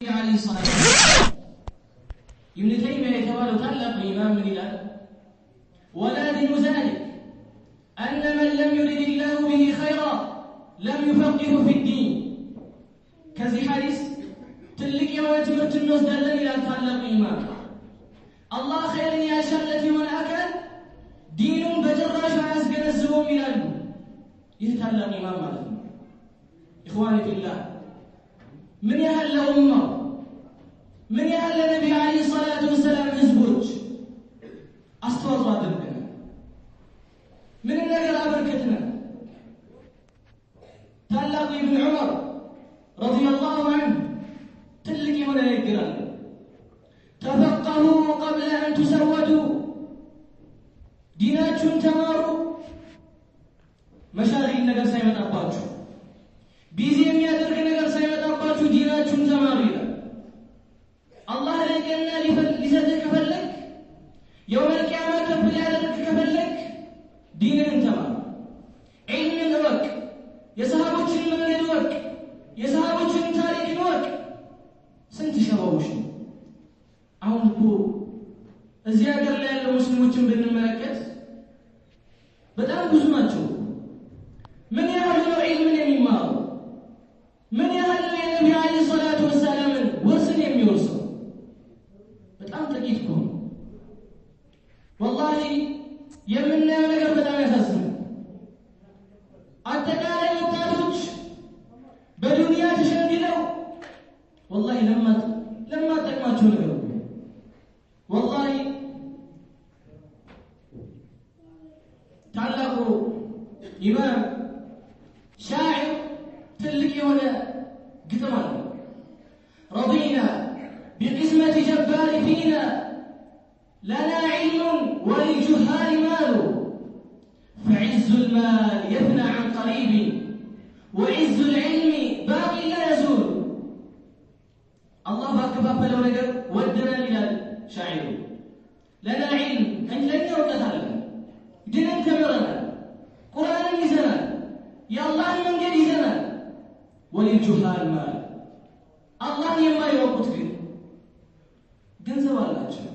عليه الصلاة والسلام ابن تيمية يتوالى تعلق الإمام من الآن ولازم ذلك أن من لم يرد الله به خيرا لم يفقه في الدين كذي حديث تلك يوم تمرت الناس دلن إلى تعلق الإمام الله خير يا شلتي والأكل دين بجراش عزقنا الزوم إلى يتعلق الإمام مالك إخواني في الله من يهل أمة من يهل النبي عليه الصلاة والسلام حزبوج أستوضع دبنا من النجر أبركتنا تلاقي ابن عمر رضي الله عنه تلقي ولا يقرأ تفقهوا قبل أن تسودوا ديناتكم تماروا مشاغل النجر سيمة أباجو بيزي የሚያደርግ ነገር ሳይመጣባችሁ ዲናችሁን ተማሩ ይላል አላህ ለቀና ሊሰጥህ ከፈለክ የውመል ቂያማ ከፍ ሊያደርግ ከፈለክ ዲንን ተማር ዒልምን እወቅ የሰሃቦችን መንገድ እወቅ የሰሃቦችን ታሪክ እወቅ ስንት ሸባቦች ነው አሁን እኮ እዚህ ሀገር ላይ ያለው ሙስሊሞችን ብንመለከት በጣም ብዙ ናቸው ምን ያህል ነው ዒልምን የሚማሩ من يهل النبي عليه الصلاة والسلام ورسن يميورسو بتأم تكيتكم والله يمنا ونقر بتأم يساسم التكالي وطاروج بدنيا تشنقلو والله لما تكماتشو نقرو والله تعلقوا إمام شاعر تلك ولا قتمان رضينا بقسمة جبار فينا لنا علم وللجهال مال فعز المال يفنى عن قريب وعز العلم باقي لا يزول الله باكباب لو نقر ودنا إلى شاعر لنا علم أن لن يوقتها دين تمرنا قرآن يزنا يا الله من قد يزنا وللجهال مال الله يما يوقت ግን ገንዘብ አላቸው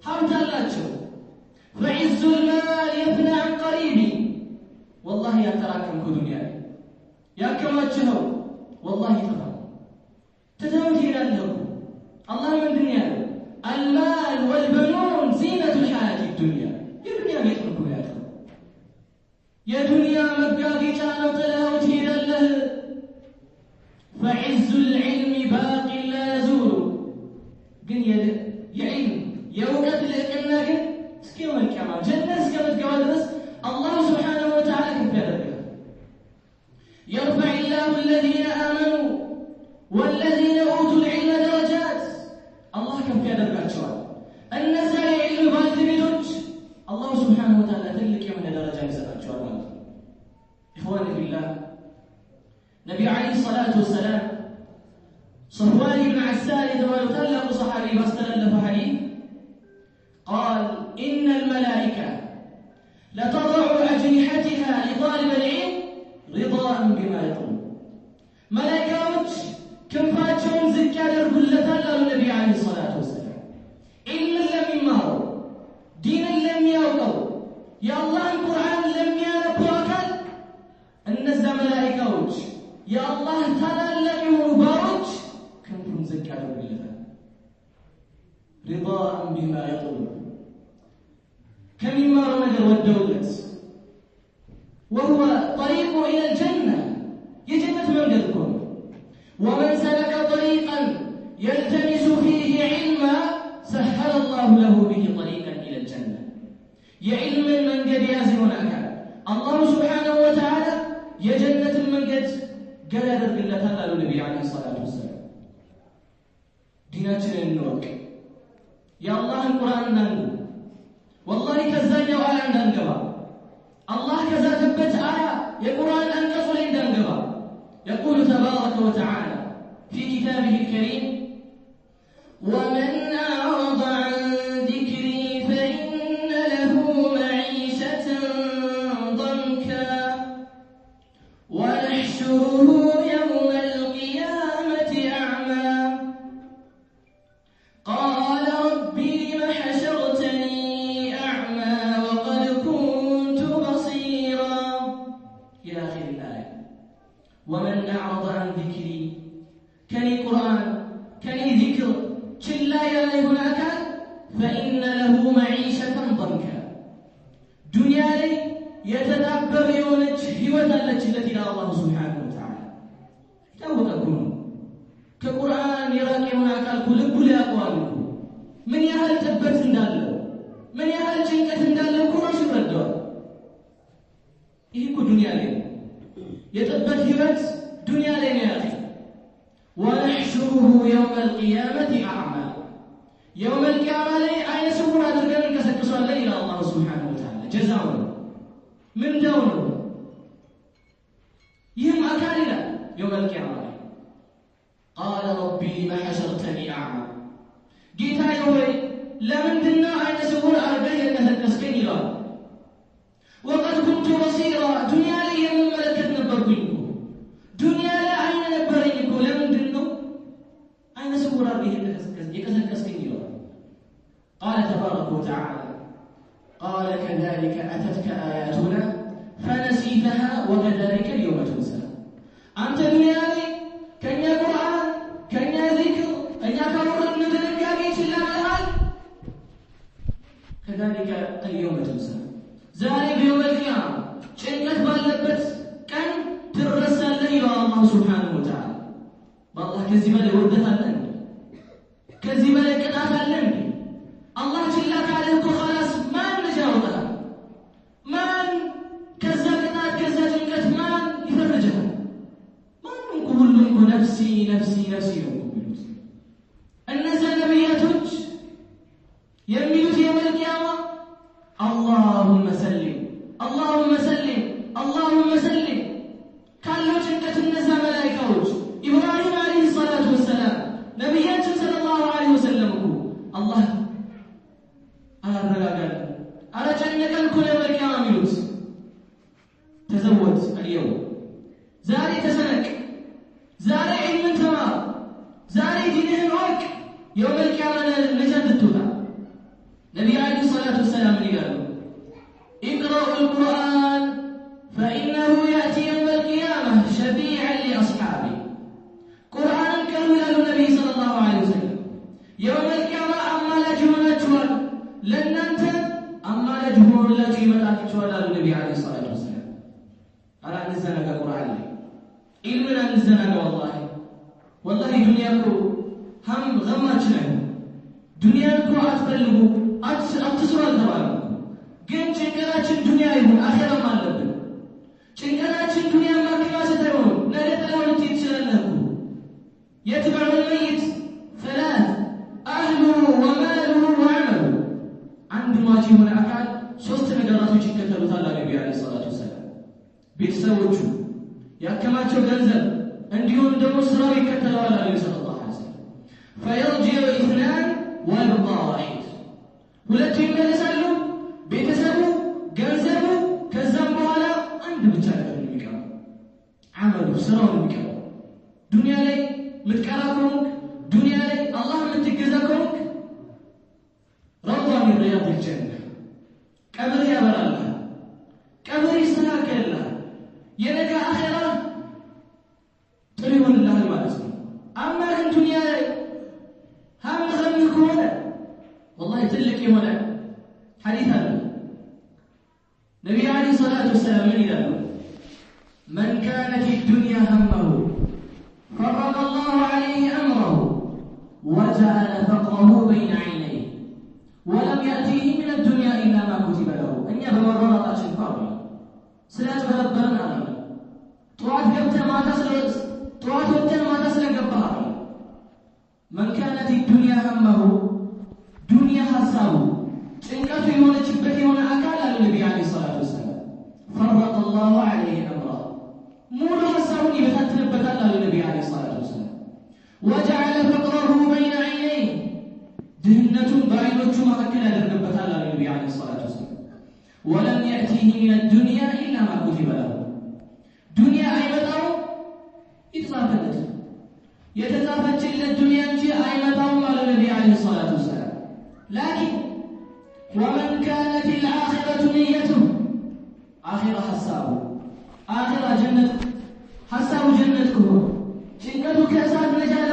ሀብት አላቸው فعز المال يفنى عن قريب والله يتراكم كدنيا يا كما تشهو والله يطفى تتوت الى له الله من دنيا المال والبنون زينة الحياة الدنيا يا دنيا بيتركوا يا اخي يا دنيا مبقاقي كانوا تلهوت الى له فعز العلم باق لا يزول قل يا علم يا وقت لقنا قل سكيو الكمال جنة سكيو الكوادرس الله سبحانه وتعالى كفر يرفع الله الذين آمنوا والذين أوتوا العلم درجات الله كفر درجات الناس علم بالتبدج الله سبحانه وتعالى تلك من درجات سبحانه إخواني في الله نبي عليه الصلاة والسلام صفوان بن عسال ويطلق صحابي واستلف حديث قال إن الملائكة لتضع أجنحتها لطالب العلم رضاء بما يطلب ملائكة كم فاتشون زكاة الرجلة النبي عليه الصلاة والسلام علم لم يماروا دين لم يوقوا يا الله القرآن لم يرقوا النزل ملائكة يا الله تلالك وبارك كنتم زكاة بالله رضاء بما يطلب كم يمار نجر والدولة وهو طريق إلى الجنة يجنة من قلبكم ومن سلك طريقا يلتمس فيه علما سهل الله له به طريقا إلى الجنة يعلم من قد يازمونك الله سبحانه وتعالى يجنة من قد قال هذا بالله تعالى النبي عليه الصلاة والسلام ديناتنا النوك يا الله القرآن ننقل والله كذاني وآية ننقل الله كذا تبت آية يقرآن أنقص لين ننقل يقول تبارك وتعالى في كتابه الكريم ومن أعرض عن ذكري فإن له معيشة ضنكا ونحشره يوم القيامة أعمى ከኔ ቁርአን ከኔ ዚክር ችላ ያለ የሆነ አካል فإن له معيشة ضنكا ዱንያ ላይ የተጣበበ የሆነች ህይወት አለችለት ይላል አላህ ሱብሓነሁ ወተዓላ። ታወቀው ከቁርአን የራቀ የሆነ አካል ልቡ ላይ ያውቀዋል ምን ያህል ጥበት እንዳለው ምን ያህል ጭንቀት እንዳለው ቁርአን ይረዳዋል። ይሄ እኮ ዱንያ ላይ የጥበት ህይወት ዱንያ ላይ ነው ያለው። ወነሕሹሩሁ የውመ القيامة أعمى يوم القيامة ላይ አይነ ስውር አድርገን እንቀሰቅሰዋለን ይላል አላህ ሱብሓነሁ ወተዓላ። ጀዛው ምን ደው ነው ይህም አካል ይላል يوم القيامة قال ربي لما حشرتني أعمى ጌታዬ ሆይ ለምንድነው አይነ ስውር አድርገህ የቀሰቀስከኝ ይላል። وقد كنت بصيرا ዱንያ ላይ የምመለከት ነበርኩኝ ዱንያ ላይ አይነ ነበረኝ እኮ ለምንድነው አይነ ስውር አድርገህ የቀሰቀስከኝ ይላል። قال تبارك وتعالى قال كذلك أتتك آياتنا فنسيتها وكذلك اليوم تنسى أنت دنيا لي كن يا قرآن كن يا ذكر أن يكبر الندرك بيت الله الحال كذلك اليوم تنسى ذلك يوم القيامة شنكت باللبت كان ترسل لي الله سبحانه وتعالى والله كذب لوردة لن كذب لكتاب لن الله جل وعلا خلاص ما نجاوبها ما كذا كتاب كذا جنكت ما يفرجها ما نقول لكم نفسي نفسي نفسي الناس النبياتك يميلوا يوم القيامة اللهم سلم اللهم سلم اللهم سلم كانوا جنكت الناس ملائكة إبراهيم عليه الصلاة والسلام نبيات صلى الله عليه وسلم الله على جنك الكل يوم القيامة ميلوت تزود اليوم زاري تسنك زاري علم تمام زاري دينهن وك يوم القيامة نجد التوبة نبي عليه الصلاة والسلام قال اقرأوا القرآن فإنه يأتي يوم القيامة شفيعا لأصحابه قرآن كانوا قال النبي صلى الله عليه وسلم يوم القيامة أما لجهنا جوال لن أنت أما لجهنا التي متاك جوال النبي عليه الصلاة والسلام على نزلنا القرآن علمنا نزلنا والله دنياكم هم غمتنا دنياكم أتبلغوا أتصروا الدوام ግን ጭንቀታችን ዱንያ ይሁን አኺራ አለብን። ጭንቀታችን ዱንያ ማከማቸት አይሆን ነገ ጥላው ልትሄድ ትችላለህ። يتبع الميت ثلاث أهله وماله وعمله عند واجب من أكاد ሶስት ነገራቶች ይከተሉታል ነብዩ አለይሂ ሰላቱ ወሰለም። ቤተሰቦቹ ያከማቸው ገንዘብ እንዲሁም ደግሞ ስራው ይከተለዋል ነብዩ ሰለላሁ ዐለይሂ ወሰለም። فيرجع اثنان ويبقى واحد ሁለቱ ይመለሳሉ ቤተሰቡ ገንዘቡ ከዛም በኋላ አንድ ብቻ ነው የሚቀረው አመሉ ስራው የሚቀረው። ዱንያ ላይ ምትቀራ ከሆንክ ዱንያ ላይ አላህ የምትገዛ ከሆንክ ረውዳ ሚን ሪያድ الجنة ቀብር ያበራልህ ቀብር ይስተካከልልህ የነገ አኺራ ጥሩ ይሆንልህ ማለት ነው። አማ ግን ዱንያ ላይ ሀም ከሆነ والله ትልቅ የሆነ حديث النبي عليه الصلاة والسلام من إله من كانت الدنيا همه فرق الله عليه أمره وجعل فقره بين عينيه ولم يأتيه من الدنيا إلا ما كتب له أن يبرر أشفار سلاة بربرنا طوات قبت ما تسلت طوات وقت ما تسلت قبها من كانت الدنيا همه دنيا حسابه ጭንቀቱ የሆነችበት የሆነ አካል አለ ነብዩ አለይሂ ሰላቱ ወሰለም فرق الله عليه امره ሙሉ ሐሳቡን ይበታተንበታል አለ ነብዩ አለይሂ ሰላቱ ወሰለም وجعل فقره بين عينيه ድህነቱን በዓይኖቹ መካከል ያደርግበታል አለ ነብዩ አለይሂ ሰላቱ ወሰለም ولم يأتيه من الدنيا إلا ما كتب له ዱንያ አይመጣው ይጻፈለት የተጻፈችለት ዱንያ እንጂ አይመጣውም አለ ነብዩ አለይሂ ሰላቱ ወሰለም لكن ومن كانت الآخرة نيته آخرة حسابه آخرة جنة حساب جنتكم شنكتك أساد نجاة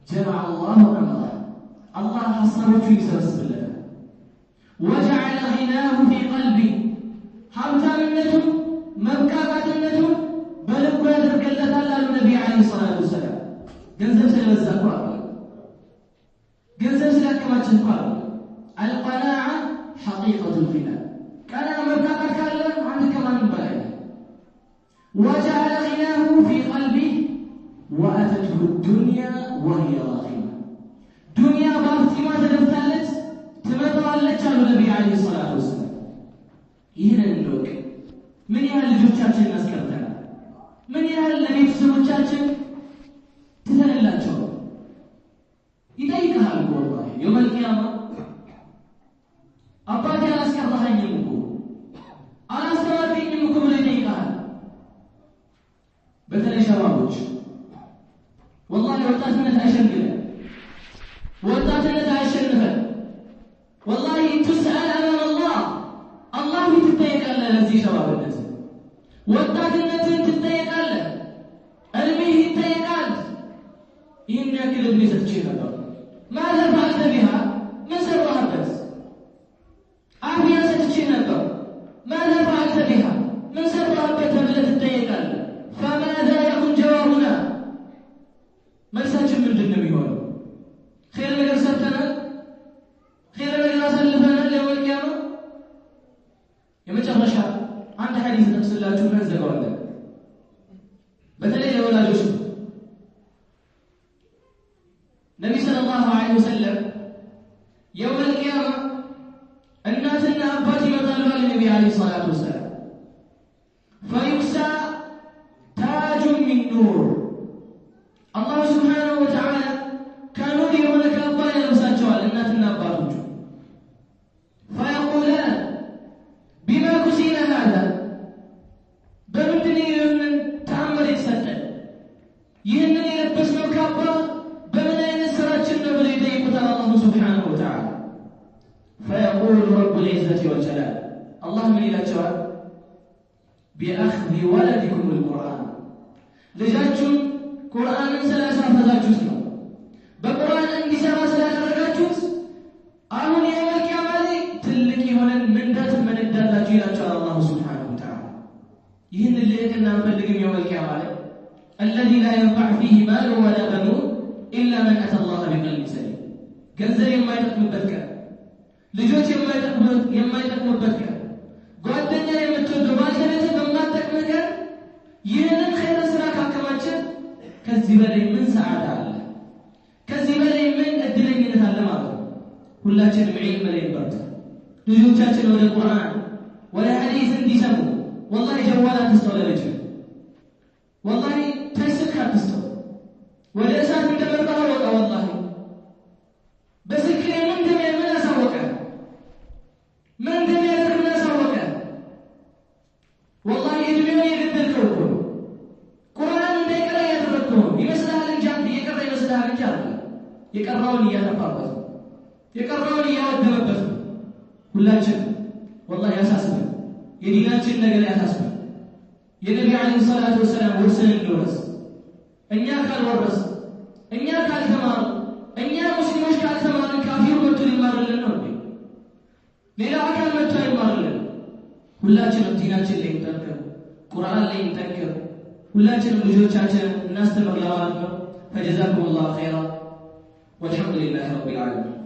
جمع الله أمره الله حصله في سبب الله وجعل غناه في قلبه حمتانته مبكاتنته بلغ يدركلت الله النبي عليه الصلاة والسلام ገንዘብ ስለበዛኩ አይደለም ገንዘብ ስለከማችን አይደለም القناعة حقيقة الغنى كان مبكات ካለ አንተ ከማን በላይ وجعل غناه في قلبه وأتته الدنيا وهي راغمة دنيا بارتما تدفتالت تمتوالت على النبي عليه الصلاة والسلام ይህንን እንወቅ ምን ያህል ልጆቻችንን አስቀርተናል ምን ያህል ለቤተሰቦቻችን ትተንላቸው ይጠይቃል ወላሂ يوم القيامة አባቴ አላስቀረኸኝም እኮ አላስተማርከኝም እኮ ብሎ ይጠይቃል በተለይ ሸባቦች والله ወጣትነት አይሸንግለን ወጣትነት አይሸንፈን والله تسأل أمام الله الله يتጠየቃለህ ለዚህ ሸባብነት ወጣትነትን ትጠየቃለህ እድሜህ ይጠየቃል ይህን ያክል እድሜ ሰጥቼ ነበር ماذا فعلت بها من سرهبت عافية ሰጥቼ ነበር ماذا فعلت بها من سرهبت ብለህ ትጠየቃለህ فماذا يكون جوابنا መልሳችን ምንድነው የሚሆነው خير ነገር ሰርተናል خير ነገር አሳልፈናል ለወልቂያማ የመጨረሻ አንድ ሐዲስ ተጠቅስላችሁ እንዘጋዋለን በተለይ ለወላጆች ነብዩ ሰለላሁ ዐለይሂ ወሰለም يوم القيامة እናትና አባት ይመጣሉ አለ ነብዩ ዐለይሂ ሰላቱ ወሰለም فيكسى تاج من نور الله سبحانه وتعالى كانوا يوم كابا يلبساቸው እናትና አባቶቹ فيقولان بما كسينا هذا በምንድነው ይህንን ተአምር የተሰጠን ይህንን የለበስነው ካባ በምን አይነት ስራችን ነው ብለው ይጠይቁታል አላህ سبحانه وتعالى فيقول رب العزة والجلال الله من ይላቸዋል بأخذ ولدكم القرآن ልጃችሁን ቁርአንን ስላሳፈዛችሁት ነው በቁርአን እንዲሰራ ስላደረጋችሁት አሁን የወልቂያማ ላይ ትልቅ የሆነን ምንዳት መንዳላችሁ ይላቸዋል አላህ سبحانه وتعالى ይህን ልዕልና አንፈልግም የወልቂያማ ላይ الذي لا ينفع فيه مال ولا بنون إلا من أتى الله بقلب سليم ገንዘብ የማይጠቅምበት ቀን ልጆች የማይጠቅሙበት ቀን ጓደኛ የምትወደው ባልተቤት በማትጠቅም ቀን ይህንን ኸይር ስራ ካከማችን ከዚህ በላይ ምን ሰዓት አለ ከዚህ በላይ ምን እድለኝነት አለ ማለት ነው ሁላችንም ዒልም ላይ እንበርታ ልጆቻችን ወደ ቁርአን ወደ ሐዲስ እንዲሰሙ والله ጀዋላት ተስተውለች والله ተስካት ተስተው ወደ እሳት እንደመጣው ወጣ والله በስልክ ላይ ምን አሳወቀ ምን እንደሚያደርግ አሳወቀ والله እድሜው የገደልከው እኮ ቁርአን እንዳይቀራ ያደረግከው ይመስልሃል እንጂ አንተ የቀራ ይመስልሃል እንጂ አይደል የቀራውን እያጠፋበት የቀራውን እያወደመበት ሁላችን والله ያሳስበን የዲናችን ነገር ያሳስበን የነብዩ አለይሂ ሰላቱ ወሰለም ወሰን እንደወረስ እኛ ካልወረስ እኛ ካልተማሩ እኛ ሙስሊሞች ካልተማርን ካፊሩ መጥቶ ሊማርልን ነው እንዴ ሌላ አካል መጥቶ ይማርልን ሁላችንም ዲናችን ላይ እንጠንክር ቁርአን ላይ እንጠንክር ሁላችንም ልጆቻችንን እናስተምር ለማለት ነው فجزاكم الله خيرا والحمد لله رب العالمين